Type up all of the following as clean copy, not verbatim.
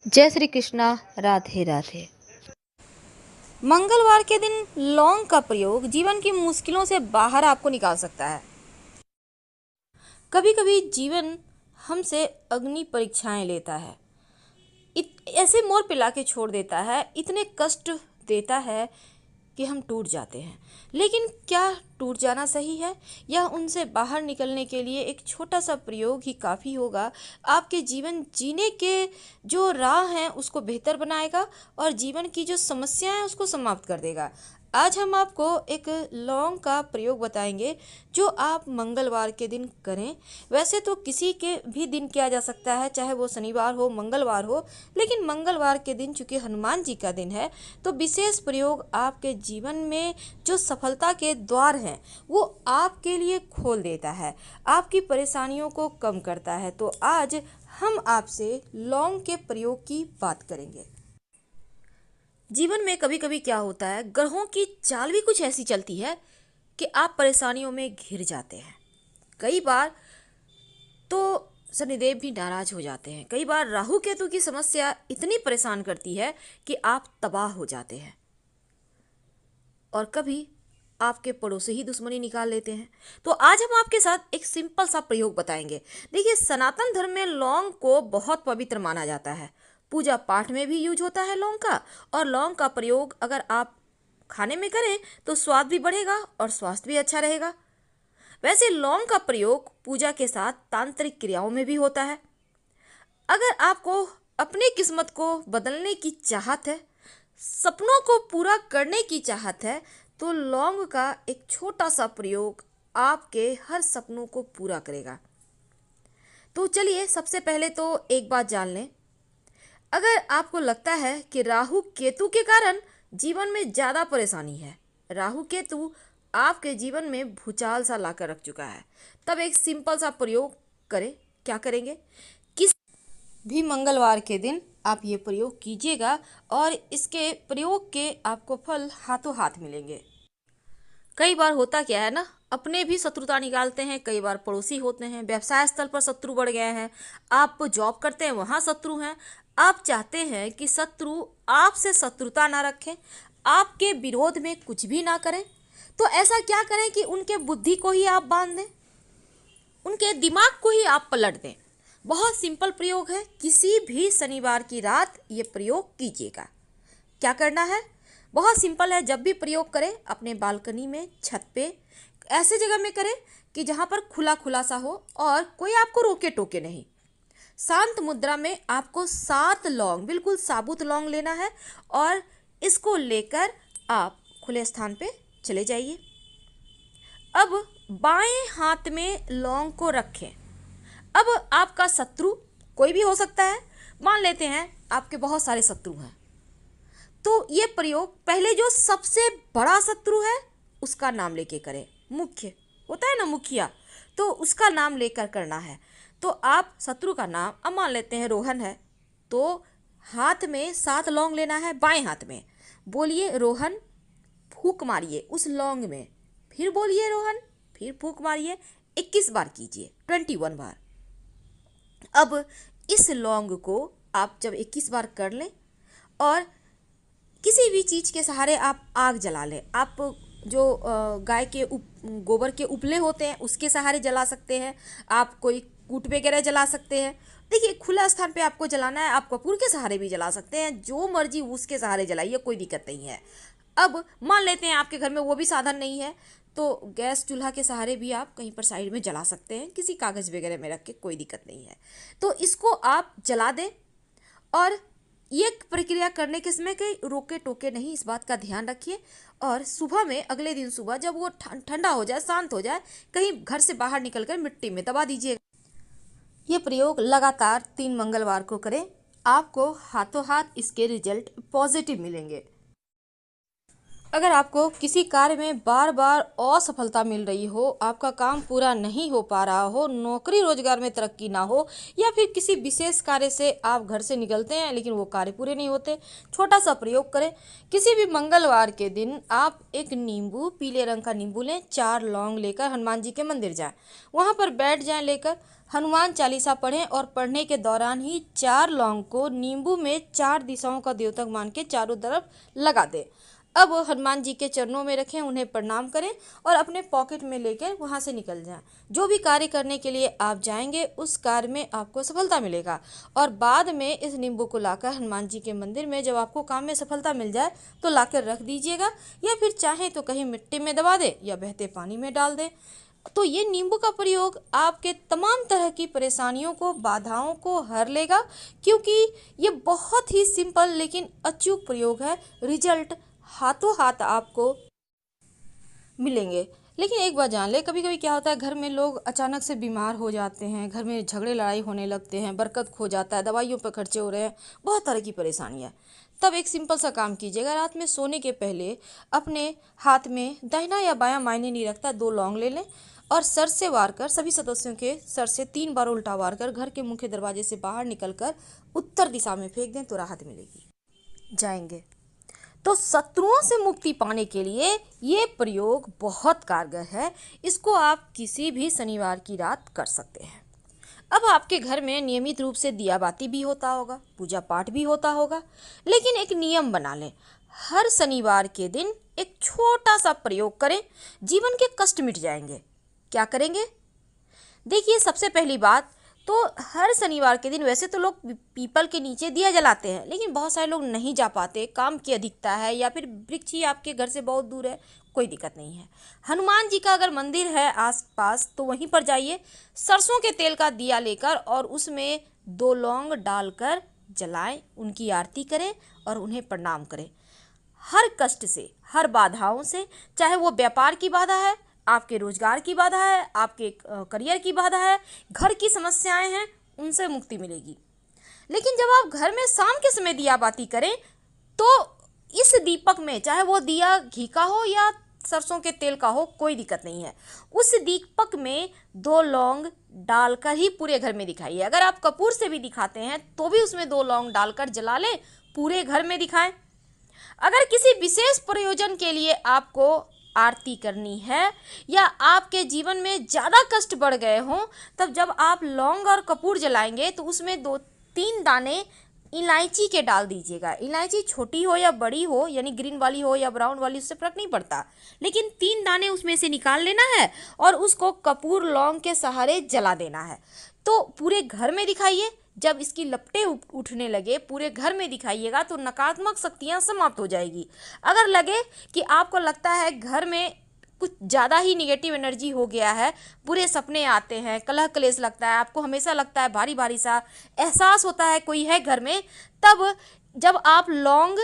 जय श्री कृष्णा। राधे राधे। मंगलवार के दिन लौंग का प्रयोग जीवन की मुश्किलों से बाहर आपको निकाल सकता है। कभी कभी जीवन हमसे अग्नि परीक्षाएं लेता है, ऐसे मोर पिला के छोड़ देता है, इतने कष्ट देता है कि हम टूट जाते हैं। लेकिन क्या टूट जाना सही है, या उनसे बाहर निकलने के लिए एक छोटा सा प्रयोग ही काफ़ी होगा? आपके जीवन जीने के जो राह हैं उसको बेहतर बनाएगा और जीवन की जो समस्याएं हैं उसको समाप्त कर देगा। आज हम आपको एक लौंग का प्रयोग बताएंगे जो आप मंगलवार के दिन करें। वैसे तो किसी के भी दिन किया जा सकता है, चाहे वो शनिवार हो मंगलवार हो, लेकिन मंगलवार के दिन चूंकि हनुमान जी का दिन है तो विशेष प्रयोग आपके जीवन में जो सफलता के द्वार हैं वो आपके लिए खोल देता है, आपकी परेशानियों को कम करता है। तो आज हम आपसे लौंग के प्रयोग की बात करेंगे। जीवन में कभी कभी क्या होता है, ग्रहों की चाल भी कुछ ऐसी चलती है कि आप परेशानियों में घिर जाते हैं। कई बार तो शनिदेव भी नाराज हो जाते हैं, कई बार राहु केतु की समस्या इतनी परेशान करती है कि आप तबाह हो जाते हैं, और कभी आपके पड़ोसी ही दुश्मनी निकाल लेते हैं। तो आज हम आपके साथ एक सिंपल सा प्रयोग बताएंगे। देखिए, सनातन धर्म में लौंग को बहुत पवित्र माना जाता है, पूजा पाठ में भी यूज होता है लौंग का। और लौंग का प्रयोग अगर आप खाने में करें तो स्वाद भी बढ़ेगा और स्वास्थ्य भी अच्छा रहेगा। वैसे लौंग का प्रयोग पूजा के साथ तांत्रिक क्रियाओं में भी होता है। अगर आपको अपनी किस्मत को बदलने की चाहत है, सपनों को पूरा करने की चाहत है, तो लौंग का एक छोटा सा प्रयोग आपके हर सपनों को पूरा करेगा। तो चलिए, सबसे पहले तो एक बात जान लें। अगर आपको लगता है कि राहु केतु के कारण जीवन में ज़्यादा परेशानी है, राहु केतु आपके जीवन में भूचाल सा लाकर रख चुका है, तब एक सिंपल सा प्रयोग करें। क्या करेंगे? भी मंगलवार के दिन आप ये प्रयोग कीजिएगा और इसके प्रयोग के आपको फल हाथों हाथ मिलेंगे। कई बार होता क्या है ना, अपने भी शत्रुता निकालते हैं, कई बार पड़ोसी होते हैं, व्यवसाय स्थल पर शत्रु बढ़ गए हैं, आप जॉब करते हैं वहाँ शत्रु हैं। आप चाहते हैं कि शत्रु आपसे शत्रुता ना रखें, आपके विरोध में कुछ भी ना करें। तो ऐसा क्या करें कि उनके बुद्धि को ही आप बांध दें, उनके दिमाग को ही आप पलट दें। बहुत सिंपल प्रयोग है, किसी भी शनिवार की रात ये प्रयोग कीजिएगा। क्या करना है? बहुत सिंपल है। जब भी प्रयोग करें अपने बालकनी में, छत पे, ऐसे जगह में करें कि जहाँ पर खुला खुला सा हो और कोई आपको रोके टोके नहीं। शांत मुद्रा में आपको 7 लौंग, बिल्कुल साबुत लौंग लेना है और इसको लेकर आप खुले स्थान पे चले जाइए। अब बाएं हाथ में लौंग को रखें। अब आपका शत्रु कोई भी हो सकता है, मान लेते हैं आपके बहुत सारे शत्रु हैं, तो ये प्रयोग पहले जो सबसे बड़ा शत्रु है उसका नाम लेके करें। मुख्य होता है ना, मुखिया, तो उसका नाम लेकर करना है। तो आप शत्रु का नाम, अब मान लेते हैं रोहन है, तो हाथ में 7 लौंग लेना है, बाएं हाथ में बोलिए रोहन, फूंक मारिए उस लौंग में, फिर बोलिए रोहन, फिर फूंक मारिए, 21 बार कीजिए, 21 बार। अब इस लौंग को आप जब 21 बार कर लें और किसी भी चीज़ के सहारे आप आग जला लें। आप जो गाय के गोबर के उपले होते हैं उसके सहारे जला सकते हैं, आप कोई कूट वगैरह जला सकते हैं। देखिए, खुला स्थान पे आपको जलाना है, आप कपूर के सहारे भी जला सकते हैं, जो मर्जी उसके सहारे जलाइए, कोई दिक्कत नहीं है। अब मान लेते हैं आपके घर में वो भी साधन नहीं है, तो गैस चूल्हा के सहारे भी आप कहीं पर साइड में जला सकते हैं, किसी कागज़ वगैरह में रख के, कोई दिक्कत नहीं है। तो इसको आप जला दें और ये प्रक्रिया करने के समय कहीं रोके टोके नहीं, इस बात का ध्यान रखिए। और सुबह में, अगले दिन सुबह जब वो ठंडा हो जाए, शांत हो जाए, कहीं घर से बाहर निकलकर मिट्टी में दबा दीजिए। ये प्रयोग लगातार 3 मंगलवार को करें, आपको हाथों हाथ इसके रिजल्ट पॉजिटिव मिलेंगे। अगर आपको किसी कार्य में बार बार असफलता मिल रही हो, आपका काम पूरा नहीं हो पा रहा हो, नौकरी रोजगार में तरक्की ना हो, या फिर किसी विशेष कार्य से आप घर से निकलते हैं लेकिन वो कार्य पूरे नहीं होते, छोटा सा प्रयोग करें। किसी भी मंगलवार के दिन आप एक नींबू, पीले रंग का नींबू लें, 4 लौंग लेकर हनुमान जी के मंदिर जाएं, वहाँ पर बैठ जाएं, लेकर हनुमान चालीसा पढ़ें और पढ़ने के दौरान ही 4 लौंग को नींबू में 4 दिशाओं का द्योतक मान के चारों तरफ लगा दें। अब हनुमान जी के चरणों में रखें, उन्हें प्रणाम करें और अपने पॉकेट में लेकर वहाँ से निकल जाएं। जो भी कार्य करने के लिए आप जाएंगे उस कार्य में आपको सफलता मिलेगा। और बाद में इस नींबू को लाकर हनुमान जी के मंदिर में जब आपको काम में सफलता मिल जाए तो लाकर रख दीजिएगा, या फिर चाहें तो कहीं मिट्टी में दबा दें या बहते पानी में डाल दें। तो ये नींबू का प्रयोग आपके तमाम तरह की परेशानियों को, बाधाओं को हर लेगा, क्योंकि ये बहुत ही सिंपल लेकिन अचूक प्रयोग है। रिजल्ट हाथों हाथ आपको मिलेंगे। लेकिन एक बात जान ले, कभी कभी क्या होता है, घर में लोग अचानक से बीमार हो जाते हैं, घर में झगड़े लड़ाई होने लगते हैं, बरकत खो जाता है, दवाइयों पर खर्चे हो रहे हैं, बहुत तरह की परेशानियाँ। तब एक सिंपल सा काम कीजिएगा, रात में सोने के पहले अपने हाथ में दाहिना या बायां मायने नहीं रखता 2 लौंग ले लें और सर से वार कर, सभी सदस्यों के सर से 3 बार उल्टा वार कर घर के मुख्य दरवाजे से बाहर निकलकर उत्तर दिशा में फेंक दें तो राहत मिलेगी। जाएंगे तो शत्रुओं से मुक्ति पाने के लिए ये प्रयोग बहुत कारगर है। इसको आप किसी भी शनिवार की रात कर सकते हैं। अब आपके घर में नियमित रूप से दिया बाती भी होता होगा, पूजा पाठ भी होता होगा, लेकिन एक नियम बना लें, हर शनिवार के दिन एक छोटा सा प्रयोग करें, जीवन के कष्ट मिट जाएंगे। क्या करेंगे? देखिए, सबसे पहली बात तो हर शनिवार के दिन वैसे तो लोग पीपल के नीचे दिया जलाते हैं, लेकिन बहुत सारे लोग नहीं जा पाते, काम की अधिकता है या फिर वृक्ष ही आपके घर से बहुत दूर है, कोई दिक्कत नहीं है। हनुमान जी का अगर मंदिर है आसपास तो वहीं पर जाइए, सरसों के तेल का दिया लेकर और उसमें 2 लौंग डालकर जलाएं, उनकी आरती करें और उन्हें प्रणाम करें। हर कष्ट से, हर बाधाओं से, चाहे वो व्यापार की बाधा है, आपके रोजगार की बाधा है, आपके करियर की बाधा है, घर की समस्याएं हैं, उनसे मुक्ति मिलेगी। लेकिन जब आप घर में शाम के समय दिया बाती करें तो इस दीपक में, चाहे वो दिया घी का हो या सरसों के तेल का हो, कोई दिक्कत नहीं है, उस दीपक में 2 लौंग डालकर ही पूरे घर में दिखाइए। अगर आप कपूर से भी दिखाते हैं तो भी उसमें 2 लौंग डालकर जला लें, पूरे घर में दिखाएं। अगर किसी विशेष प्रयोजन के लिए आपको आरती करनी है या आपके जीवन में ज़्यादा कष्ट बढ़ गए हों, तब जब आप लौंग और कपूर जलाएंगे तो उसमें 2-3 दाने इलायची के डाल दीजिएगा। इलायची छोटी हो या बड़ी हो, यानी ग्रीन वाली हो या ब्राउन वाली, उससे फर्क नहीं पड़ता, लेकिन 3 दाने उसमें से निकाल लेना है और उसको कपूर लौंग के सहारे जला देना है। तो पूरे घर में दिखाइए, जब इसकी लपटें उठने लगे पूरे घर में दिखाइएगा तो नकारात्मक शक्तियाँ समाप्त हो जाएगी। अगर लगे कि आपको लगता है घर में कुछ ज़्यादा ही निगेटिव एनर्जी हो गया है, बुरे सपने आते हैं, कलह कलेश लगता है, आपको हमेशा लगता है भारी भारी सा एहसास होता है कोई है घर में, तब जब आप लौंग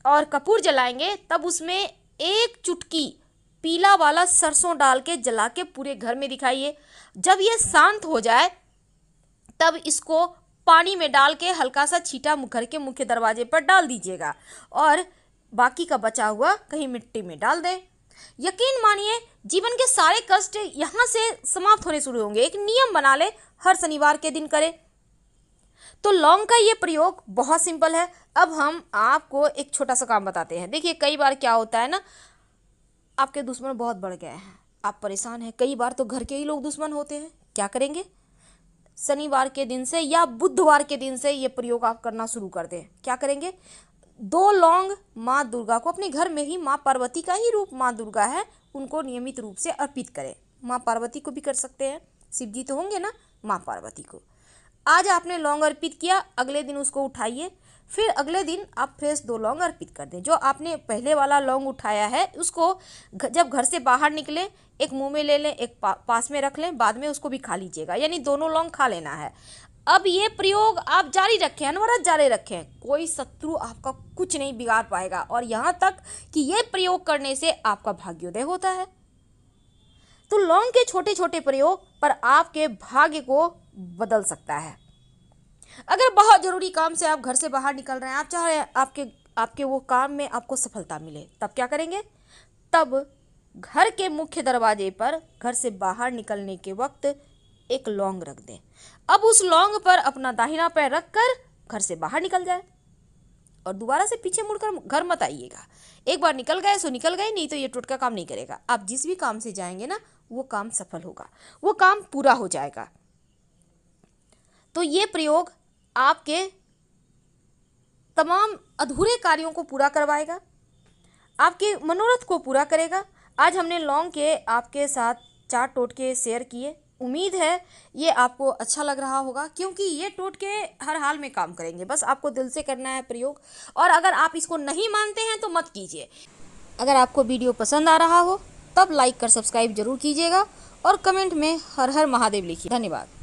और कपूर जलाएंगे तब उसमें 1 चुटकी पीला वाला सरसों डाल के जला के पूरे घर में दिखाइए। जब ये शांत हो जाए तब इसको पानी में डाल के हल्का सा छींटा घर के मुख्य दरवाजे पर डाल दीजिएगा और बाकी का बचा हुआ कहीं मिट्टी में डाल दें। यकीन मानिए, जीवन के सारे कष्ट यहाँ से समाप्त होने शुरू होंगे। एक नियम बना ले, हर शनिवार के दिन करें। तो लौंग का ये प्रयोग बहुत सिंपल है। अब हम आपको एक छोटा सा काम बताते हैं। देखिए, कई बार क्या होता है ना, आपके दुश्मन बहुत बढ़ गए हैं, आप परेशान हैं, कई बार तो घर के ही लोग दुश्मन होते हैं। क्या करेंगे? शनिवार के दिन से या बुधवार के दिन से ये प्रयोग आप करना शुरू कर दें। क्या करेंगे? 2 लौंग माँ दुर्गा को, अपने घर में ही माँ पार्वती का ही रूप माँ दुर्गा है, उनको नियमित रूप से अर्पित करें। माँ पार्वती को भी कर सकते हैं, शिव जी तो होंगे ना, माँ पार्वती को। आज आपने लौंग अर्पित किया, अगले दिन उसको उठाइए, फिर अगले दिन आप फ्रेश 2 लौंग अर्पित कर दें। जो आपने पहले वाला लौंग उठाया है उसको जब घर से बाहर निकलें, एक मुंह में ले लें, एक पास में रख लें, बाद में उसको भी खा लीजिएगा, यानी दोनों लौंग खा लेना है। अब ये प्रयोग आप जारी रखें, अनवरत जारी रखें, कोई शत्रु आपका कुछ नहीं बिगाड़ पाएगा। और यहाँ तक कि ये प्रयोग करने से आपका भाग्योदय होता है। तो लौंग के छोटे छोटे प्रयोग पर आपके भाग्य को बदल सकता है। अगर बहुत ज़रूरी काम से आप घर से बाहर निकल रहे हैं, आप चाहे आपके वो काम में आपको सफलता मिले, तब क्या करेंगे? तब घर के मुख्य दरवाजे पर घर से बाहर निकलने के वक्त एक लौंग रख दें। अब उस लौंग पर अपना दाहिना पैर रखकर घर से बाहर निकल जाए और दोबारा से पीछे मुड़कर घर मत आइएगा। एक बार निकल गए सो निकल गए, नहीं तो ये टोटका काम नहीं करेगा। आप जिस भी काम से जाएंगे ना, वो काम सफल होगा, वो काम पूरा हो जाएगा। तो ये प्रयोग आपके तमाम अधूरे कार्यों को पूरा करवाएगा, आपके मनोरथ को पूरा करेगा। आज हमने लौंग के आपके साथ 4 टोटके शेयर किए। उम्मीद है ये आपको अच्छा लग रहा होगा, क्योंकि ये टोटके हर हाल में काम करेंगे। बस आपको दिल से करना है प्रयोग, और अगर आप इसको नहीं मानते हैं तो मत कीजिए। अगर आपको वीडियो पसंद आ रहा हो तब लाइक कर सब्सक्राइब जरूर कीजिएगा और कमेंट में हर हर महादेव लिखिए। धन्यवाद।